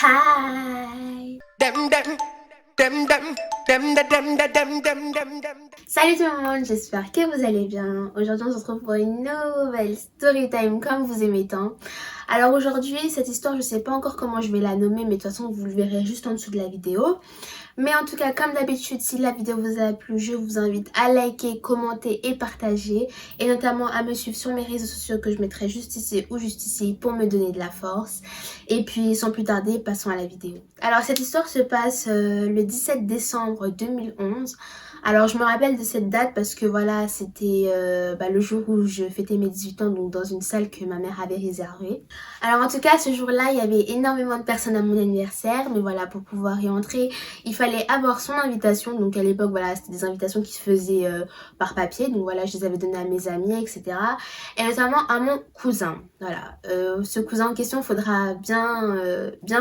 Hi. Salut tout le monde, j'espère que vous allez bien. Aujourd'hui on se retrouve pour une nouvelle story time comme vous aimez tant. Alors aujourd'hui cette histoire je sais pas encore comment je vais la nommer, mais de toute façon vous le verrez juste en dessous de la vidéo. Mais en tout cas, comme d'habitude, si la vidéo vous a plu, je vous invite à liker, commenter et partager. Et notamment à me suivre sur mes réseaux sociaux que je mettrai juste ici ou juste ici pour me donner de la force. Et puis, sans plus tarder, passons à la vidéo. Alors, cette histoire se passe le 17 décembre 2011. Alors, je me rappelle de cette date parce que voilà, c'était le jour où je fêtais mes 18 ans, donc dans une salle que ma mère avait réservée. Alors, en tout cas, ce jour-là, il y avait énormément de personnes à mon anniversaire. Mais voilà, pour pouvoir y entrer, il fallait avoir son invitation. Donc à l'époque, voilà, c'était des invitations qui se faisaient par papier. Donc voilà, je les avais données à mes amis, etc. Et notamment à mon cousin. Voilà, ce cousin en question, il faudra bien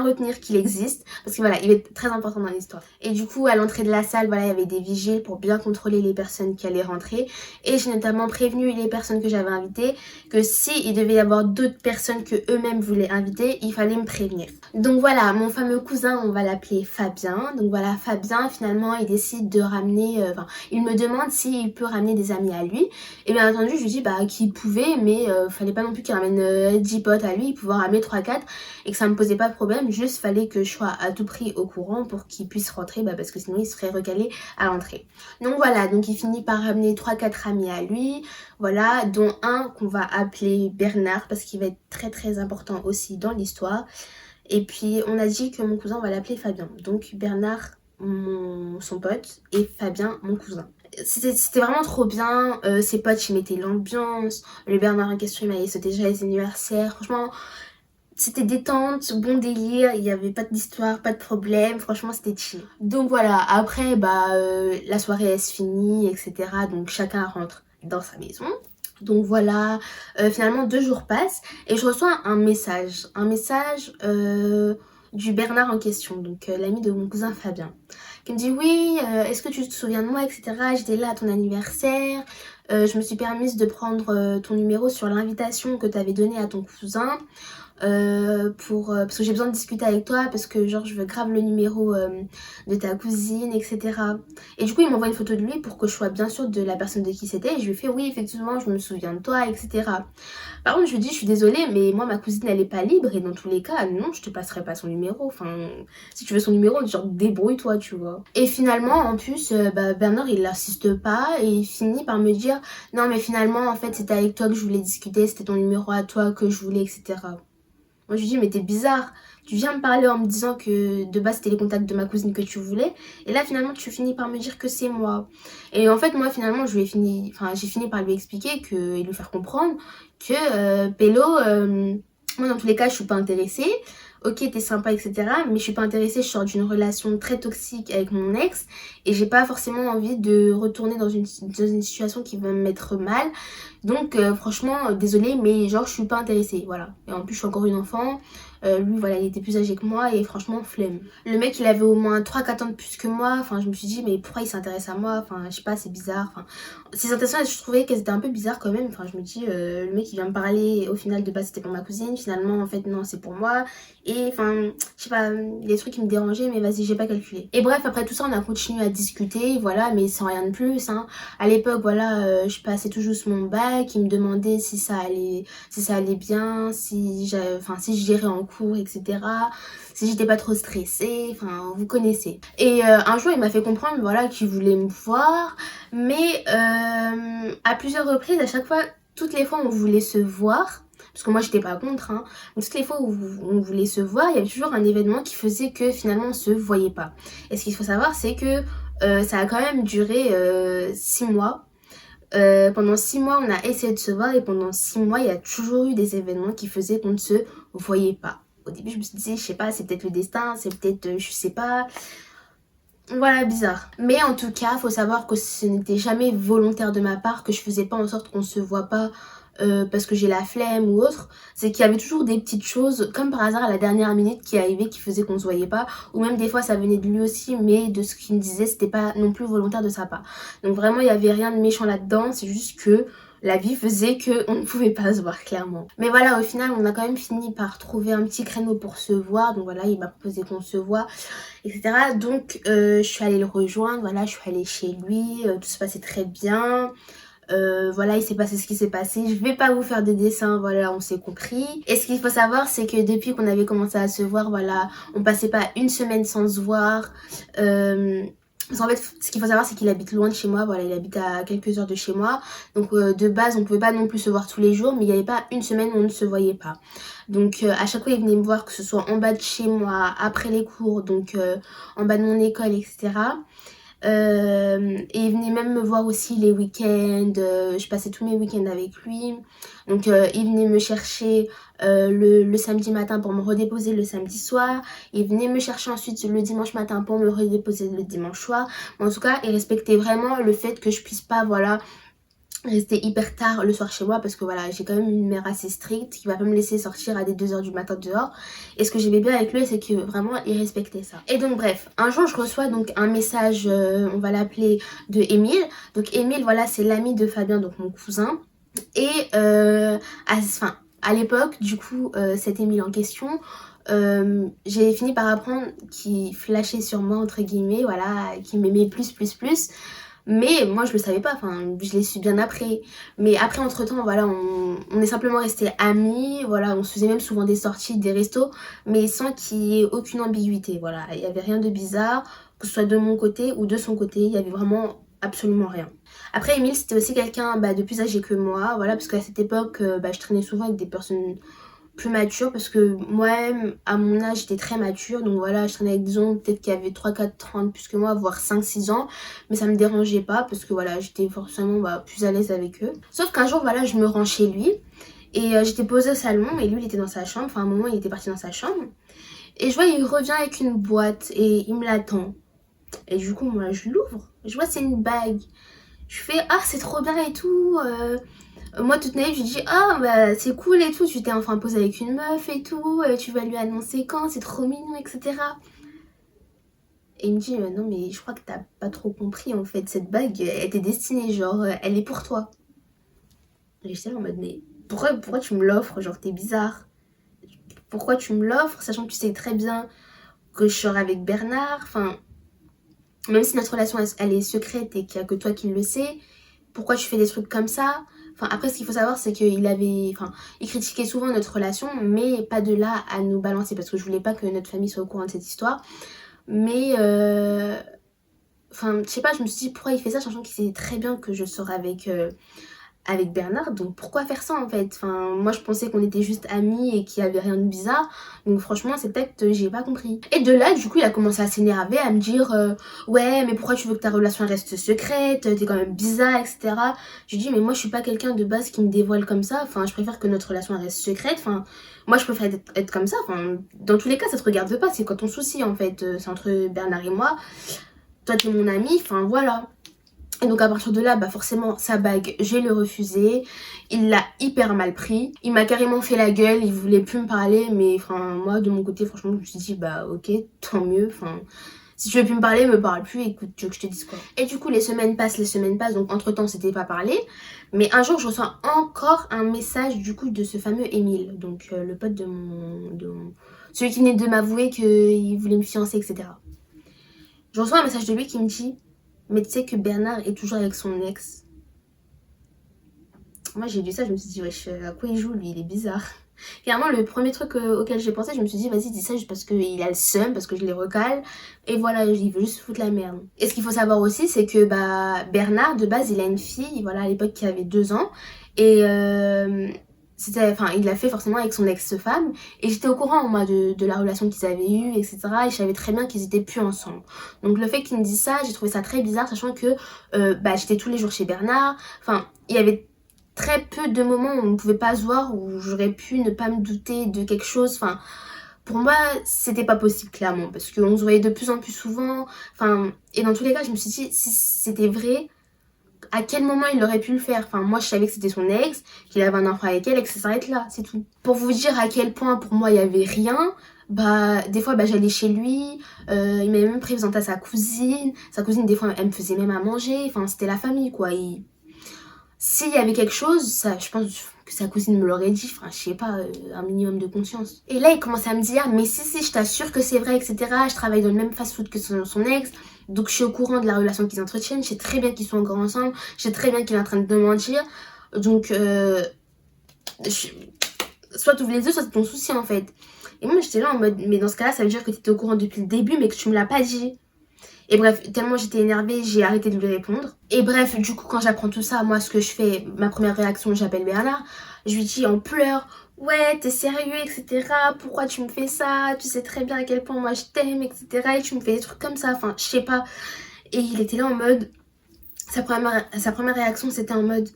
retenir qu'il existe. Parce que voilà, il est très important dans l'histoire. Et du coup, à l'entrée de la salle, voilà, il y avait des vigiles pour bien contrôler les personnes qui allaient rentrer. Et j'ai notamment prévenu les personnes que j'avais invitées que s'il devait y avoir d'autres personnes que eux-mêmes voulaient inviter, il fallait me prévenir. Donc voilà, mon fameux cousin, on va l'appeler Fabien. Donc voilà, Fabien, finalement, il décide de ramener... il me demande s'il peut ramener des amis à lui. Et bien entendu, je lui dis qu'il pouvait, mais fallait pas non plus qu'il ramène 10 potes à lui. Il pouvait en ramener 3-4 et que ça me posait pas de problème. Juste fallait que je sois à tout prix au courant pour qu'il puisse rentrer, parce que sinon il serait recalé à l'entrée. Donc voilà, donc il finit par ramener 3-4 amis à lui. Voilà, dont un qu'on va appeler Bernard parce qu'il va être très très important aussi dans l'histoire. Et puis on a dit que mon cousin on va l'appeler Fabien. Donc Bernard son pote et Fabien mon cousin. C'était vraiment trop bien, ses potes ils mettaient l'ambiance, le Bernard en question il m'avait sauté déjà les anniversaires, franchement c'était détente, bon délire, il n'y avait pas d'histoire, pas de problème, franchement c'était chill. Donc voilà, après la soirée elle se finit, etc. Donc chacun rentre dans sa maison. Donc voilà, finalement 2 jours passent et je reçois un message du Bernard en question, donc l'ami de mon cousin Fabien, qui me dit oui, est-ce que tu te souviens de moi, etc. J'étais là à ton anniversaire, je me suis permise de prendre ton numéro sur l'invitation que tu avais donnée à ton cousin. Parce que j'ai besoin de discuter avec toi, parce que genre je veux grave le numéro de ta cousine, etc. Et du coup il m'envoie une photo de lui pour que je sois bien sûre de la personne de qui c'était, et je lui fais oui effectivement je me souviens de toi, etc. Par contre je lui dis je suis désolée mais moi ma cousine elle est pas libre, et dans tous les cas non, je te passerai pas son numéro, enfin si tu veux son numéro genre débrouille-toi, tu vois. Et finalement en plus Bernard il n'insiste pas et il finit par me dire non mais finalement en fait c'était avec toi que je voulais discuter, c'était ton numéro à toi que je voulais, etc. Moi je lui dis mais t'es bizarre, tu viens me parler en me disant que de base c'était les contacts de ma cousine que tu voulais, et là finalement tu finis par me dire que c'est moi. Et en fait moi finalement j'ai fini par lui expliquer et lui faire comprendre que Pélo, moi dans tous les cas je suis pas intéressée. Ok t'es sympa, etc. mais je suis pas intéressée, je sors d'une relation très toxique avec mon ex et j'ai pas forcément envie de retourner dans une situation qui va me mettre mal. Donc franchement désolée mais genre je suis pas intéressée, voilà. Et en plus je suis encore une enfant, lui voilà il était plus âgé que moi et franchement flemme. Le mec il avait au moins 3-4 ans de plus que moi, enfin je me suis dit mais pourquoi il s'intéresse à moi, enfin je sais pas, c'est bizarre. Enfin ces intentions je trouvais qu'elles étaient un peu bizarres quand même, enfin je me dis le mec il vient me parler, au final de base c'était pour ma cousine, finalement en fait non c'est pour moi. Et enfin je sais pas, des trucs qui me dérangeaient mais vas-y j'ai pas calculé. Et bref après tout ça on a continué à discuter, voilà, mais sans rien de plus hein. À l'époque voilà je passais tout juste mon bac, il me demandait si ça allait bien, si je gérais en cours, etc. Si j'étais pas trop stressée, enfin vous connaissez. Et un jour il m'a fait comprendre voilà qu'il voulait me voir, mais à plusieurs reprises, à chaque fois, toutes les fois où on voulait se voir, parce que moi j'étais pas contre hein, donc toutes les fois où on voulait se voir, il y avait toujours un événement qui faisait que finalement on se voyait pas. Et ce qu'il faut savoir c'est que ça a quand même duré 6 mois. Pendant 6 mois on a essayé de se voir, et pendant 6 mois il y a toujours eu des événements qui faisaient qu'on ne se voyait pas. Au début je me suis dit je sais pas, c'est peut-être le destin, c'est peut-être je sais pas, voilà, bizarre. Mais en tout cas faut savoir que ce n'était jamais volontaire de ma part, que je faisais pas en sorte qu'on se voit pas parce que j'ai la flemme ou autre. C'est qu'il y avait toujours des petites choses comme par hasard à la dernière minute qui arrivaient, qui faisaient qu'on se voyait pas, ou même des fois ça venait de lui aussi, mais de ce qu'il me disait c'était pas non plus volontaire de sa part. Donc vraiment il y avait rien de méchant là-dedans, c'est juste que la vie faisait qu'on ne pouvait pas se voir clairement. Mais voilà, au final, on a quand même fini par trouver un petit créneau pour se voir. Donc voilà, il m'a proposé qu'on se voit, etc. Donc je suis allée le rejoindre, voilà, je suis allée chez lui, tout se passait très bien. Voilà, il s'est passé ce qui s'est passé. Je vais pas vous faire des dessins, voilà, on s'est compris. Et ce qu'il faut savoir, c'est que depuis qu'on avait commencé à se voir, voilà, on passait pas une semaine sans se voir. Parce qu'en fait, ce qu'il faut savoir, c'est qu'il habite loin de chez moi. Voilà, il habite à quelques heures de chez moi. Donc de base, on pouvait pas non plus se voir tous les jours, mais il n'y avait pas une semaine où on ne se voyait pas. Donc à chaque fois, il venait me voir, que ce soit en bas de chez moi, après les cours, donc en bas de mon école, etc. Et il venait même me voir aussi les week-ends, je passais tous mes week-ends avec lui. Donc il venait me chercher le samedi matin pour me redéposer le samedi soir. Il venait me chercher ensuite le dimanche matin pour me redéposer le dimanche soir. En tout cas, il respectait vraiment le fait que je puisse pas, voilà, rester hyper tard le soir chez moi, parce que voilà, j'ai quand même une mère assez stricte qui va pas me laisser sortir à des 2h du matin dehors. Et ce que j'aimais bien avec lui, c'est que vraiment il respectait ça. Et donc bref, un jour je reçois donc un message, on va l'appeler, de Émile. Donc Émile, voilà, c'est l'ami de Fabien, donc mon cousin. Et à l'époque, du coup, cet Émile en question, j'ai fini par apprendre qu'il flashait sur moi, entre guillemets, voilà, qu'il m'aimait plus. Mais moi je le savais pas, enfin je l'ai su bien après. Mais après, entre temps, voilà, on est simplement restés amis, voilà, on se faisait même souvent des sorties, des restos, mais sans qu'il y ait aucune ambiguïté, voilà. Il y avait rien de bizarre, que ce soit de mon côté ou de son côté, il y avait vraiment absolument rien. Après, Emile, c'était aussi quelqu'un de plus âgé que moi, voilà, parce qu'à cette époque, je traînais souvent avec des personnes plus mature, parce que moi-même à mon âge j'étais très mature, donc voilà, je traînais avec des gens peut-être qui avaient 3-4 ans de plus que moi, voire 5-6 ans, mais ça me dérangeait pas parce que voilà, j'étais forcément plus à l'aise avec eux. Sauf qu'un jour, voilà, je me rends chez lui et j'étais posée au salon et lui il était dans sa chambre, enfin à un moment il était parti dans sa chambre et je vois il revient avec une boîte et il me l'attend. Et du coup moi je l'ouvre, je vois c'est une bague, je fais ah c'est trop bien et tout. Moi toute naïve je dis ah bah c'est cool et tout, tu t'es enfin posé avec une meuf et tout, tu vas lui annoncer quand, c'est trop mignon, etc. Et il me dit non mais je crois que t'as pas trop compris, en fait cette bague elle était destinée, genre elle est pour toi. Et j'étais là en mode mais pourquoi tu me l'offres, genre t'es bizarre. Pourquoi tu me l'offres sachant que tu sais très bien que je serai avec Bernard, enfin même si notre relation elle est secrète et qu'il y a que toi qui le sais, pourquoi tu fais des trucs comme ça? Enfin, après, ce qu'il faut savoir, c'est qu'il avait... Enfin, il critiquait souvent notre relation, mais pas de là à nous balancer, parce que je voulais pas que notre famille soit au courant de cette histoire. Mais... Enfin, je sais pas, je me suis dit, pourquoi il fait ça, sachant qu'il sait très bien que je serai avec Bernard, donc pourquoi faire ça en fait? Enfin, moi je pensais qu'on était juste amis et qu'il y avait rien de bizarre, donc franchement c'est peut-être j'ai pas compris. Et de là du coup il a commencé à s'énerver, à me dire ouais mais pourquoi tu veux que ta relation reste secrète, t'es quand même bizarre, etc. Je lui dis mais moi je suis pas quelqu'un de base qui me dévoile comme ça, enfin je préfère que notre relation reste secrète, enfin moi je préfère être comme ça, enfin dans tous les cas ça te regarde pas, c'est quoi ton souci en fait, c'est entre Bernard et moi, toi t'es mon ami, enfin voilà. Et donc à partir de là, forcément, sa bague, j'ai le refusé. Il l'a hyper mal pris. Il m'a carrément fait la gueule, il voulait plus me parler. Mais enfin, moi, de mon côté, franchement, je me suis dit, ok, tant mieux. Enfin, si tu veux plus me parler, me parle plus, écoute, tu veux que je te dise quoi. Et du coup, les semaines passent. Donc entre-temps, c'était pas parlé. Mais un jour, je reçois encore un message, du coup, de ce fameux Émile. Donc le pote celui qui venait de m'avouer qu'il voulait me fiancer, etc. Je reçois un message de lui qui me dit... Mais tu sais que Bernard est toujours avec son ex. Moi j'ai lu ça, je me suis dit wesh, à quoi il joue lui, il est bizarre. Clairement le premier truc auquel j'ai pensé, je me suis dit vas-y dis ça juste parce qu'il a le seum, parce que je les recale. Et voilà, il veut juste foutre la merde. Et ce qu'il faut savoir aussi c'est que Bernard de base il a une fille, voilà à l'époque qui avait 2 ans. Et il l'a fait forcément avec son ex-femme et j'étais au courant moi de la relation qu'ils avaient eue, etc. Et je savais très bien qu'ils étaient plus ensemble. Donc le fait qu'il me dise ça, j'ai trouvé ça très bizarre, sachant que j'étais tous les jours chez Bernard. Enfin, il y avait très peu de moments où on ne pouvait pas se voir, où j'aurais pu ne pas me douter de quelque chose. Enfin, pour moi, c'était pas possible clairement, parce qu'on se voyait de plus en plus souvent. Enfin, et dans tous les cas, je me suis dit, si c'était vrai, à quel moment il aurait pu le faire? Enfin, moi, je savais que c'était son ex, qu'il avait un enfant avec elle et que ça s'arrête là, c'est tout. Pour vous dire à quel point, pour moi, il y avait rien, des fois, j'allais chez lui, il m'avait même présenté à sa cousine. Sa cousine, des fois, elle me faisait même à manger. Enfin, c'était la famille, quoi. s'il y avait quelque chose, ça, je pense que sa cousine me l'aurait dit, enfin, je sais pas, un minimum de conscience. Et là, il commençait à me dire, mais si, je t'assure que c'est vrai, etc. Je travaille dans le même fast-food que son ex, donc je suis au courant de la relation qu'ils entretiennent, je sais très bien qu'ils sont encore ensemble, je sais très bien qu'il est en train de me mentir, donc soit tu ouvres les yeux, soit c'est ton souci en fait. Et moi, j'étais là en mode, mais dans ce cas-là, ça veut dire que tu étais au courant depuis le début, mais que tu me l'as pas dit. Et bref, tellement j'étais énervée, j'ai arrêté de lui répondre. Et bref, du coup, quand j'apprends tout ça, moi, ce que je fais, ma première réaction, j'appelle Bernard. Je lui dis en pleurs, ouais, t'es sérieux, etc. Pourquoi tu me fais ça? Tu sais très bien à quel point moi je t'aime, etc. Et tu me fais des trucs comme ça, enfin, je sais pas. Et il était là en mode, sa première réaction, c'était en mode,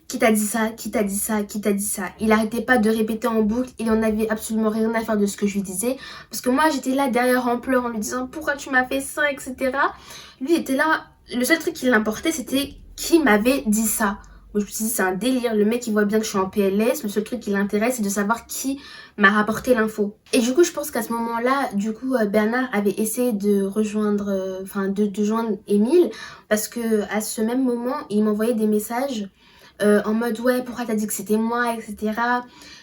qui t'a dit ça? Qui t'a dit ça? Qui t'a dit ça? Il arrêtait pas de répéter en boucle. Il en avait absolument rien à faire de ce que je lui disais. Parce que moi, j'étais là derrière en pleurs en lui disant pourquoi tu m'as fait ça, etc. Lui était là. Le seul truc qui l'importait, c'était qui m'avait dit ça. Moi, je me suis dit, c'est un délire. Le mec, il voit bien que je suis en PLS. Le seul truc qui l'intéresse, c'est de savoir qui m'a rapporté l'info. Et du coup, je pense qu'à ce moment-là, Bernard avait essayé de rejoindre, de joindre Émile. Parce que à ce même moment, il m'envoyait des messages en mode ouais pourquoi t'as dit que c'était moi, etc.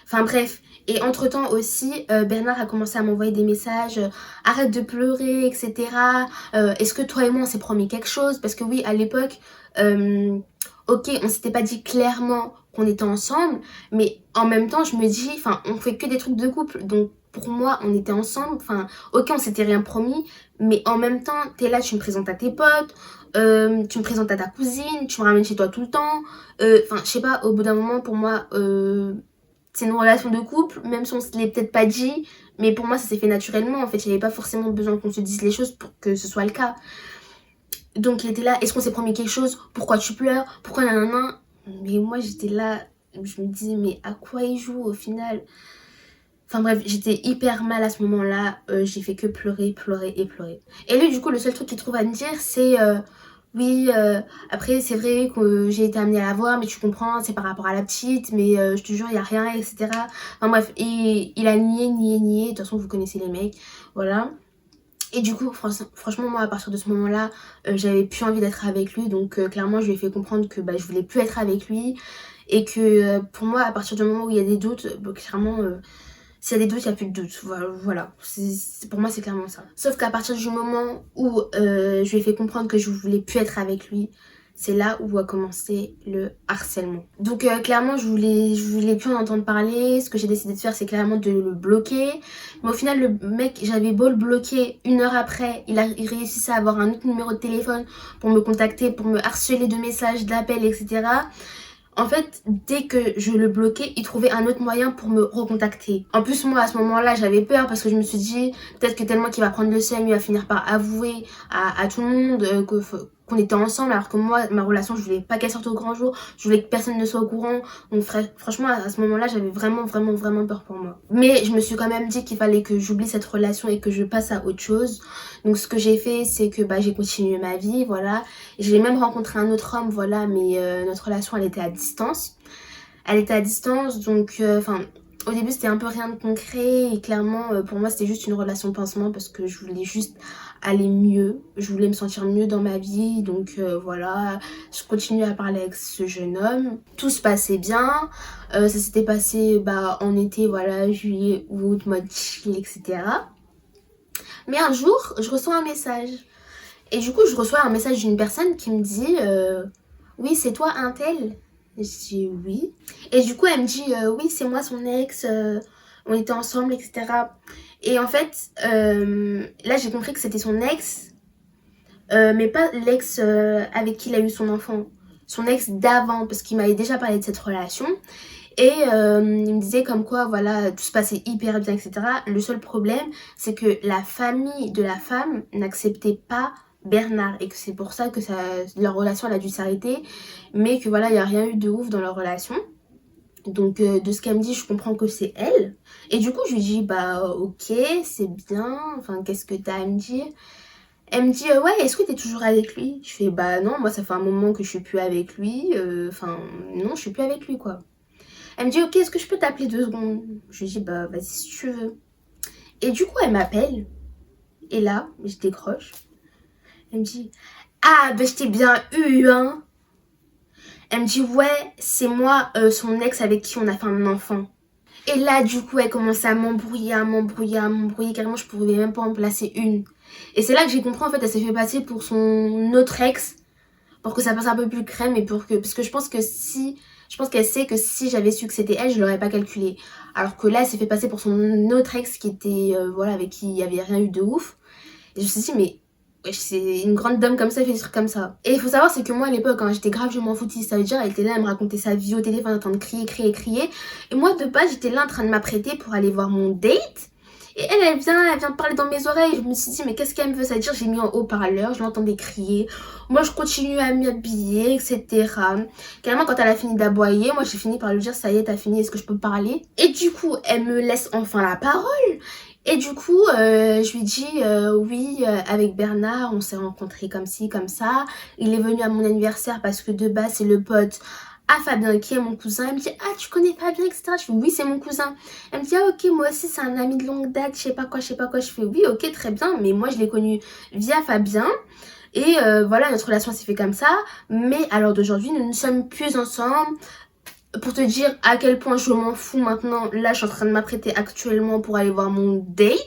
Enfin bref. Et entre temps aussi Bernard a commencé à m'envoyer des messages arrête de pleurer, etc. Est-ce que toi et moi on s'est promis quelque chose? Parce que oui, à l'époque ok, on s'était pas dit clairement qu'on était ensemble, mais en même temps je me dis, enfin on fait que des trucs de couple, donc pour moi on était ensemble, enfin ok on s'était rien promis, mais en même temps t'es là, tu me présentes à tes potes, tu me présentes à ta cousine, tu me ramènes chez toi tout le temps, enfin je sais pas, au bout d'un moment pour moi c'est une relation de couple, même si on se l'est peut-être pas dit, mais pour moi ça s'est fait naturellement en fait, il n'y avait pas forcément besoin qu'on se dise les choses pour que ce soit le cas. Donc il était là, est-ce qu'on s'est promis quelque chose? Pourquoi tu pleures? Pourquoi nanana? Mais moi j'étais là, je me disais mais à quoi il joue au final? Enfin bref, j'étais hyper mal à ce moment-là, j'ai fait que pleurer, pleurer et pleurer. Et lui du coup le seul truc qu'il trouve à me dire c'est oui, après c'est vrai que j'ai été amenée à la voir, mais tu comprends, c'est par rapport à la petite, mais je te jure il y a rien, etc. Enfin bref, et il a nié, de toute façon vous connaissez les mecs, voilà. Et du coup, franchement, moi, à partir de ce moment-là, j'avais plus envie d'être avec lui. Donc, clairement, je lui ai fait comprendre que je voulais plus être avec lui. Et que pour moi, à partir du moment où il y a des doutes, clairement, s'il y a des doutes, il n'y a plus de doutes. Voilà. Pour moi, c'est clairement ça. Sauf qu'à partir du moment où je lui ai fait comprendre que je voulais plus être avec lui, c'est là où a commencé le harcèlement. Donc clairement je voulais plus en entendre parler. Ce que j'ai décidé de faire c'est clairement de le bloquer. Mais au final le mec, j'avais beau le bloquer, 1 heure après il réussissait à avoir un autre numéro de téléphone pour me contacter, pour me harceler de messages, d'appels, etc. En fait, dès que je le bloquais, il trouvait un autre moyen pour me recontacter. En plus, moi, à ce moment-là, j'avais peur parce que je me suis dit, peut-être que tellement qu'il va prendre le seum, il va finir par avouer à tout le monde qu'on était ensemble. Alors que moi, ma relation, je voulais pas qu'elle sorte au grand jour. Je voulais que personne ne soit au courant. Donc, franchement, à ce moment-là, j'avais vraiment peur pour moi. Mais je me suis quand même dit qu'il fallait que j'oublie cette relation et que je passe à autre chose. Donc, ce que j'ai fait, c'est que j'ai continué ma vie, voilà. J'ai même rencontré un autre homme, voilà, mais notre relation, elle était à distance. Elle était à distance, donc, au début, c'était un peu rien de concret. Et clairement, pour moi, c'était juste une relation pansement parce que je voulais juste aller mieux. Je voulais me sentir mieux dans ma vie. Donc, voilà, je continuais à parler avec ce jeune homme. Tout se passait bien. Ça s'était passé en été, voilà, juillet, août, mode chill, etc. Mais un jour, je reçois un message. Et du coup, je reçois un message d'une personne qui me dit oui, c'est toi un tel? Et je dis oui. Et du coup, elle me dit oui, c'est moi son ex, on était ensemble, etc. Et en fait, là, j'ai compris que c'était son ex, mais pas l'ex avec qui il a eu son enfant. Son ex d'avant, parce qu'il m'avait déjà parlé de cette relation. Et il me disait comme quoi, voilà, tout se passait hyper bien, etc. Le seul problème, c'est que la famille de la femme n'acceptait pas Bernard et que c'est pour ça que leur relation elle a dû s'arrêter, mais que voilà, il n'y a rien eu de ouf dans leur relation. Donc de ce qu'elle me dit, je comprends que c'est elle. Et du coup, je lui dis, ok, c'est bien, enfin, qu'est-ce que t'as à me dire? Elle me dit, ouais, est-ce que t'es toujours avec lui? Je fais, non, moi ça fait un moment que je suis plus avec lui, non, je suis plus avec lui, quoi. Elle me dit, ok, est-ce que je peux t'appeler 2 secondes? Je lui dis, vas-y si tu veux. Et du coup, elle m'appelle. Et là, je décroche. Elle me dit, ah, je t'ai bien eu, hein. Elle me dit ouais, c'est moi, son ex avec qui on a fait un enfant. Et là, du coup, elle commençait à m'embrouiller, carrément, je pouvais même pas en placer une. Et c'est là que j'ai compris, en fait, elle s'est fait passer pour son autre ex, pour que ça passe un peu plus crème, et pour que... Parce que je pense que si... Je pense qu'elle sait que si j'avais su que c'était elle, je l'aurais pas calculé. Alors que là, elle s'est fait passer pour son autre ex qui était, voilà, avec qui il y avait rien eu de ouf. Et je me suis dit, mais wesh, c'est une grande dame comme ça, elle fait des trucs comme ça. Et il faut savoir, c'est que moi à l'époque, quand j'étais grave, je m'en foutais. Ça veut dire, elle était là, elle me racontait sa vie au téléphone en train de crier. Et moi, de base, j'étais là en train de m'apprêter pour aller voir mon date. Et elle vient parler dans mes oreilles. Je me suis dit, mais qu'est-ce qu'elle me veut? Ça veut dire, j'ai mis en haut-parleur, je l'entendais crier. Moi, je continue à m'habiller, etc. Carrément, quand elle a fini d'aboyer, moi, j'ai fini par lui dire, ça y est, t'as fini, est-ce que je peux parler? Et du coup, elle me laisse enfin la parole. Et du coup, je lui dis oui, avec Bernard, on s'est rencontrés comme ci, comme ça. Il est venu à mon anniversaire parce que de base, c'est le pote à Fabien qui est mon cousin. Elle me dit, ah, tu connais Fabien, etc. Je fais, oui, c'est mon cousin. Elle me dit, ah, ok, moi aussi, c'est un ami de longue date, je sais pas quoi. Je fais, oui, ok, très bien. Mais moi, je l'ai connu via Fabien. Et voilà, notre relation s'est fait comme ça. Mais à l'heure d'aujourd'hui, nous ne sommes plus ensemble. Pour te dire à quel point je m'en fous maintenant, là je suis en train de m'apprêter actuellement pour aller voir mon date.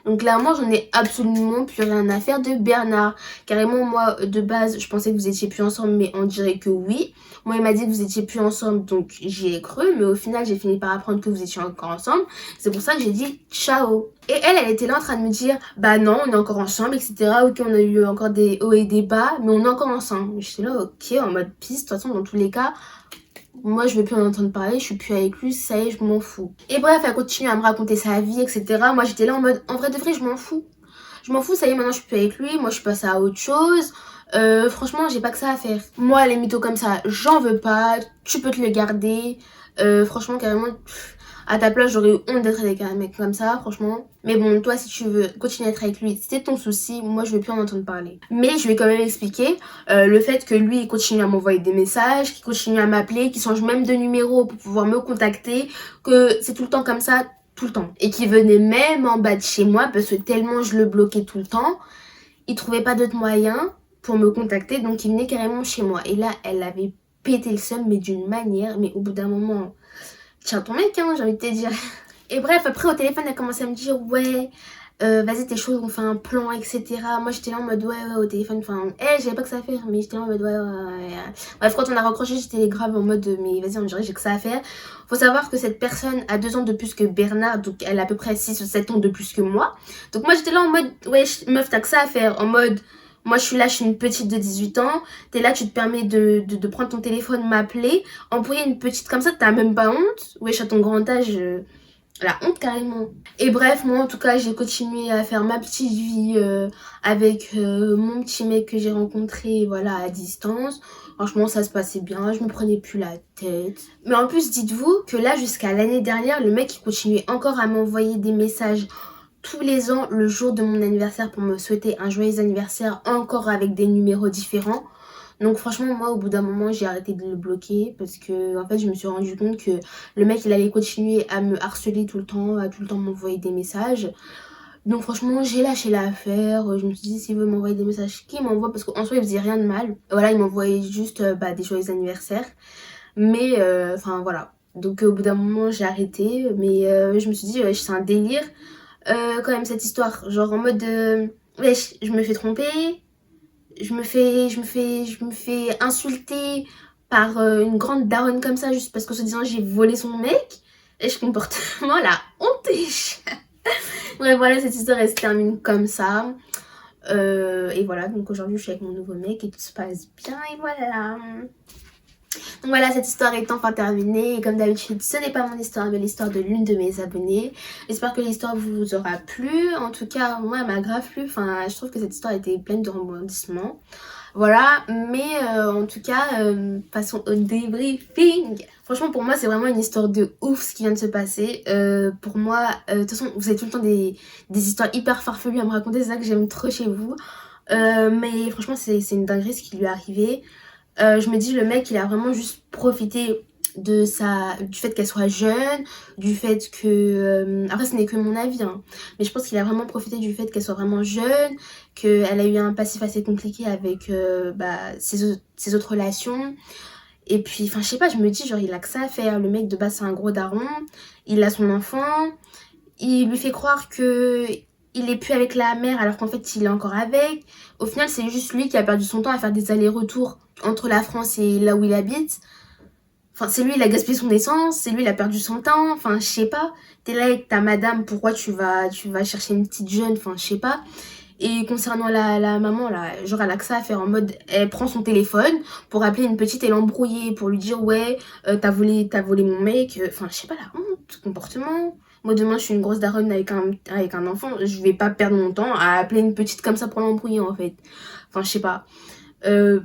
Donc clairement j'en ai absolument plus rien à faire de Bernard. Carrément moi de base je pensais que vous étiez plus ensemble, mais on dirait que oui. Moi il m'a dit que vous étiez plus ensemble, donc j'y ai cru. Mais au final j'ai fini par apprendre que vous étiez encore ensemble. C'est pour ça que j'ai dit ciao. Et elle était là en train de me dire bah non on est encore ensemble, etc. Ok, on a eu encore des hauts et des bas, mais on est encore ensemble. J'étais là ok, en mode piste. De toute façon dans tous les cas, moi je veux plus en entendre parler, je suis plus avec lui, ça y est, je m'en fous. Et bref, elle continue à me raconter sa vie, etc. Moi j'étais là en mode, en vrai de vrai, je m'en fous. Je m'en fous, ça y est, maintenant je suis plus avec lui, moi je suis passée à autre chose. Franchement, j'ai pas que ça à faire. Moi, les mythos comme ça, j'en veux pas, tu peux te le garder. Franchement, carrément, à ta place, j'aurais eu honte d'être avec un mec comme ça, franchement. Mais bon, toi, si tu veux continuer à être avec lui, c'est ton souci. Moi, je veux plus en entendre parler. Mais je vais quand même expliquer le fait que lui, il continue à m'envoyer des messages, qu'il continue à m'appeler, qu'il change même de numéro pour pouvoir me contacter, que c'est tout le temps comme ça, tout le temps. Et qu'il venait même en bas de chez moi parce que tellement je le bloquais tout le temps, il trouvait pas d'autre moyen pour me contacter, donc il venait carrément chez moi. Et là, elle avait pété le seum, mais d'une manière, mais au bout d'un moment... Tiens ton mec, hein, j'ai envie de te dire. Et bref, après au téléphone, elle commençait à me dire ouais, vas-y t'es chaud, on fait un plan, etc. Moi j'étais là en mode ouais, au téléphone, enfin, j'avais pas que ça à faire, mais j'étais là en mode ouais. Bref, quand on a raccroché, j'étais grave en mode mais vas-y, on dirait que j'ai que ça à faire. Faut savoir que cette personne a 2 ans de plus que Bernard, donc elle a à peu près 6 ou 7 ans de plus que moi. Donc moi j'étais là en mode ouais, meuf, t'as que ça à faire, en mode... Moi je suis là, je suis une petite de 18 ans, t'es là, tu te permets de prendre ton téléphone, m'appeler, envoyer une petite comme ça, t'as même pas honte? Wesh, à ton grand âge, la honte carrément. Et bref, moi en tout cas, j'ai continué à faire ma petite vie avec mon petit mec que j'ai rencontré, voilà, à distance. Franchement, ça se passait bien, je me prenais plus la tête. Mais en plus, dites-vous que là, jusqu'à l'année dernière, le mec, il continuait encore à m'envoyer des messages tous les ans le jour de mon anniversaire pour me souhaiter un joyeux anniversaire, encore avec des numéros différents. Donc franchement, moi au bout d'un moment j'ai arrêté de le bloquer parce que en fait je me suis rendu compte que le mec il allait continuer à me harceler tout le temps, à tout le temps m'envoyer des messages. Donc franchement j'ai lâché l'affaire. Je me suis dit s'il veut m'envoyer des messages, qu'il m'envoie, parce qu'en soi il faisait rien de mal. Voilà, il m'envoyait juste des joyeux anniversaires. Mais enfin voilà. Donc au bout d'un moment j'ai arrêté, mais je me suis dit ouais, c'est un délire quand même cette histoire, genre en mode wesh, je me fais tromper, je me fais insulter par une grande daronne comme ça juste parce que se disant j'ai volé son mec. Et je comportement la honte. Bref, voilà, cette histoire elle se termine comme ça. Et voilà, donc aujourd'hui je suis avec mon nouveau mec et tout se passe bien et voilà. Donc voilà, cette histoire est enfin terminée. Et comme d'habitude, ce n'est pas mon histoire, mais l'histoire de l'une de mes abonnées. J'espère que l'histoire vous aura plu. En tout cas, moi, elle m'a grave plu. Enfin, je trouve que cette histoire était pleine de rebondissements. Voilà, mais en tout cas, passons au débriefing. Franchement, pour moi, c'est vraiment une histoire de ouf ce qui vient de se passer. Pour moi, de toute façon, vous avez tout le temps des histoires hyper farfelues à me raconter. C'est ça que j'aime trop chez vous. Mais franchement, c'est une dinguerie ce qui lui est arrivé. Je me dis le mec il a vraiment juste profité du fait qu'elle soit jeune, du fait que après ce n'est que mon avis hein, mais je pense qu'il a vraiment profité du fait qu'elle soit vraiment jeune, qu'elle a eu un passif assez compliqué avec ses autres relations, Et puis, enfin, je sais pas, je me dis, genre, il a que ça à faire. Le mec, de base, c'est un gros daron. Il a son enfant. Il lui fait croire que il est plus avec la mère alors qu'en fait, il est encore avec. Au final, c'est juste lui qui a perdu son temps à faire des allers-retours entre la France et là où il habite. Enfin, c'est lui, il a gaspillé son essence. C'est lui, il a perdu son temps. Enfin, je sais pas. T'es là avec ta madame, pourquoi tu vas chercher une petite jeune? Enfin, je sais pas. Et concernant la maman, là, genre, elle a que ça à faire en mode, elle prend son téléphone pour appeler une petite et l'embrouiller, pour lui dire, ouais, t'as volé mon mec. Enfin, je sais pas, la honte, ce comportement. Moi, demain, je suis une grosse daronne avec un enfant, je vais pas perdre mon temps à appeler une petite comme ça pour l'embrouiller, en fait. Enfin, je sais pas. Euh,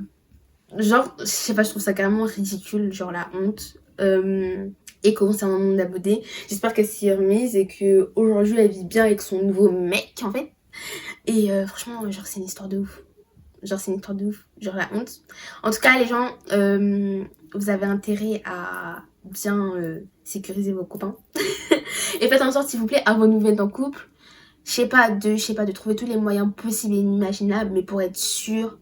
genre, je sais pas, je trouve ça carrément ridicule, genre la honte. Et concernant mon abonnée, j'espère qu'elle s'y est remise et que aujourd'hui elle vit bien avec son nouveau mec, en fait. Et franchement, genre, c'est une histoire de ouf. Genre, c'est une histoire de ouf. Genre, la honte. En tout cas, les gens, vous avez intérêt à bien sécuriser vos copains. Et faites en sorte, s'il vous plaît, à vos nouvelles en couple. Je sais pas, de trouver tous les moyens possibles et inimaginables, mais pour être sûr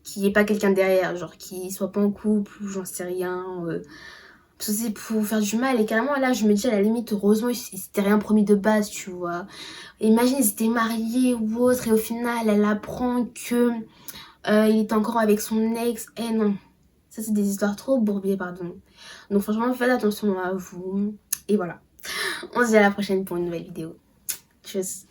qu'il n'y ait pas quelqu'un derrière. Genre, qu'il soit pas en couple ou j'en sais rien. Parce que c'est pour faire du mal. Et carrément, là, je me dis, à la limite, heureusement, il s'était rien promis de base, tu vois. Imagine, ils étaient mariés ou autre, et au final, elle apprend que il est encore avec son ex. Eh non, ça, c'est des histoires trop bourbières, pardon. Donc, franchement, faites attention à vous. Et voilà. On se dit à la prochaine pour une nouvelle vidéo. Tchuss.